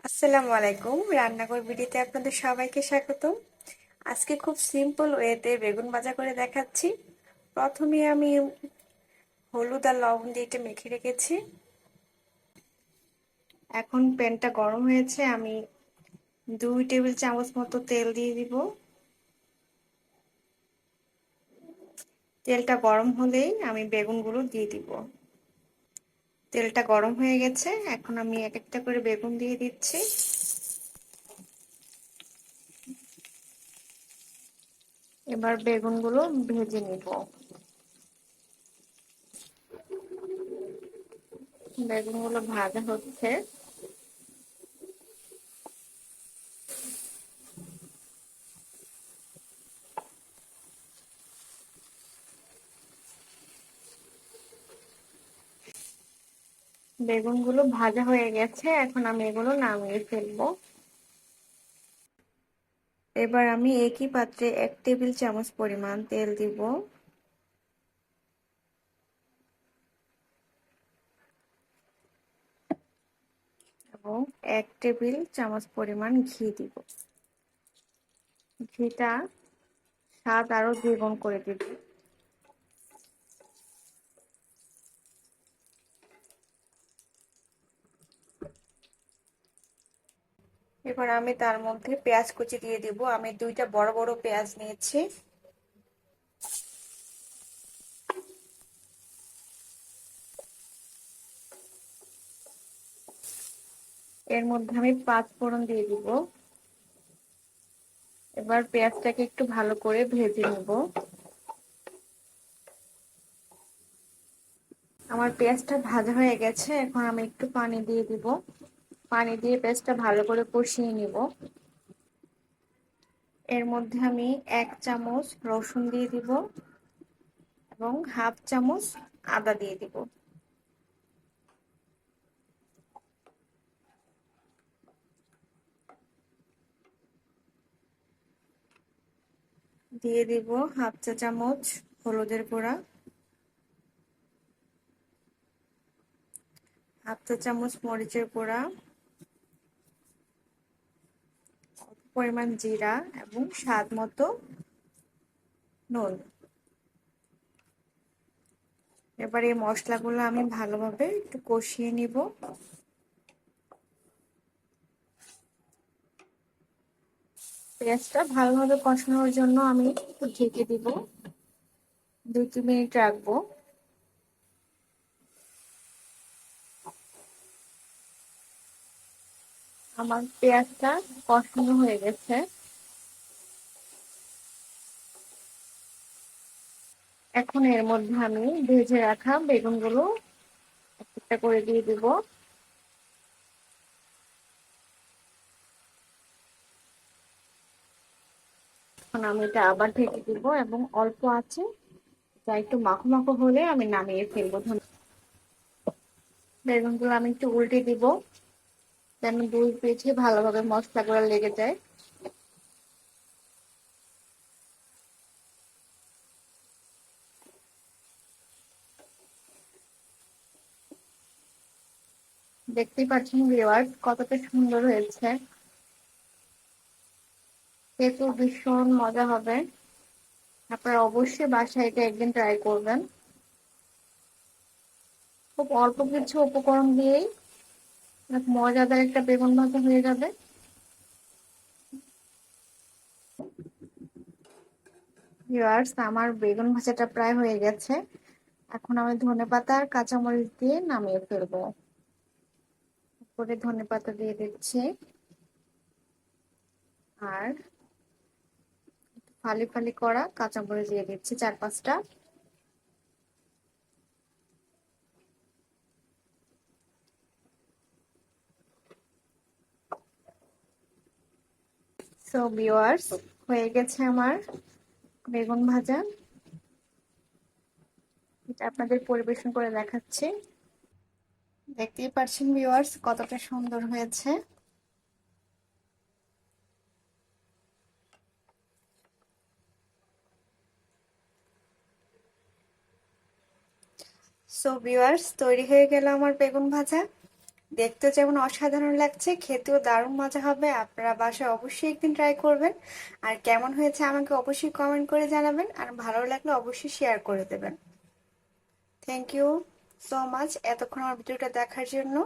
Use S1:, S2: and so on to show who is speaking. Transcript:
S1: আসসালামু আলাইকুম। রান্নাঘর ভিডিওতে আপনাদের সবাইকে স্বাগতম। আজকে খুব সিম্পল ওয়েতে বেগুন ভাজা করে দেখাচ্ছি। প্রথমে আমি হলুদ আর লবণ দিয়ে এটা মেখে রেখেছি। এখন প্যানটা গরম হয়েছে, আমি 2 টেবিল চামচ মতো তেল দিয়ে দিব। তেলটা গরম হলেই আমি বেগুনগুলো দিয়ে দিব। তেলটা গরম হয়ে গেছে, এখন আমি এক একটা করে বেগুন দিয়ে দিচ্ছি। এবার বেগুনগুলো ভেজে নিব। বেগুনগুলো ভাজা হচ্ছে। বেগুনগুলো ভাজা হয়ে গেছে, এখন আমি এগুলো নামিয়ে ফেলবো। এবার আমি একই পাত্রে 1 টেবিল চামচ পরিমাণ তেল দিব এবং 1 টেবিল চামচ পরিমাণ ঘি দিব। ঘিটা স্বাদ আরো দ্বিগুণ করে দিব। এবার আমি তার মধ্যে পেঁয়াজ কুচি দিয়ে দিব। আমি 2টা বড় বড় পেঁয়াজ নিয়েছি। এর মধ্যে আমি 5 ফোড়ন দিয়ে দিব। এবার পেঁয়াজটাকে একটু ভালো করে ভেজে নেব। আমার পেঁয়াজটা ভাজা হয়ে গেছে, এখন আমি একটু পানি দিয়ে দিব। পানি দিয়ে পেঁয়াজটা ভালো করে কষিয়ে নিব। এর মধ্যে আমি 1 চামচ রসুন দিয়ে দিব এবং 1/2 চামচ আদা দিয়ে দিব। দিয়ে দিব 1/2 চা চামচ হলুদের গুঁড়া, 1/2 চা চামচ মরিচের গুঁড়া, অল্প পরিমাণ জিরা এবং স্বাদ মতো নুন। এবার এই মশলাগুলো আমি ভালোভাবে একটু কষিয়ে নিব। পেঁয়াজটা ভালোভাবে কষানোর জন্য আমি একটু ঢেকে দিব, 2-3 মিনিট রাখবো। আমার পেঁয়াজটা কষানো হয়ে গেছে। এখন এর মধ্যে আমি ভেজে রাখা বেগুনগুলো একটা করে দিয়ে দিব। এখন আমি এটা আবার ঢেকে দিব এবং অল্প আছে যা একটু মাখো মাখো হলে আমি নামিয়ে ফেলবো। বেগুনগুলো আমি একটু উল্টে দিব যেন দুই পিঠে ভালোভাবে মশলাগুলো লেগে যায়। দেখতেই পাচ্ছেন ভিউয়ার্স কতটা সুন্দর হয়েছে। খেতে ভীষণ মজা হবে। আপনারা অবশ্যই বাসায় এটা একদিন ট্রাই করবেন। খুব অল্প কিছু উপকরণ দিয়েই মজাদার একটা বেগুন ভাজা হয়ে যাবে। ভিউয়ার্স, আমার বেগুন ভাজাটা প্রায় হয়ে গেছে। এখন আমি ধনেপাতা আর কাঁচামরিচ দিয়ে নামিয়ে ফেলবো। উপরে ধনেপাতা দিয়ে দিচ্ছি আর ফালি ফালি করা কাঁচামরিচ দিয়ে দিচ্ছি 4-5টা। সো ভিউয়ার্স, হয়ে গেছে আমার বেগুন ভাজা। এটা আপনাদের পরিবেশন করে দেখাচ্ছি। দেখতেই পাচ্ছেন ভিউয়ার্স কতটা সুন্দর হয়েছে। সো ভিউয়ার্স, তৈরি হয়ে গেল আমার বেগুন ভাজা। দেখতেও যেমন অসাধারণ লাগছে, খেতেও দারুণ মজা হবে। আপনারা বাসায় অবশ্যই একদিন ট্রাই করবেন। আর কেমন হয়েছে আমাকে অবশ্যই কমেন্ট করে জানাবেন, আর ভালো লাগলে অবশ্যই শেয়ার করে দেবেন। থ্যাংক ইউ সো মাচ এতক্ষণ আমার ভিডিওটা দেখার জন্য।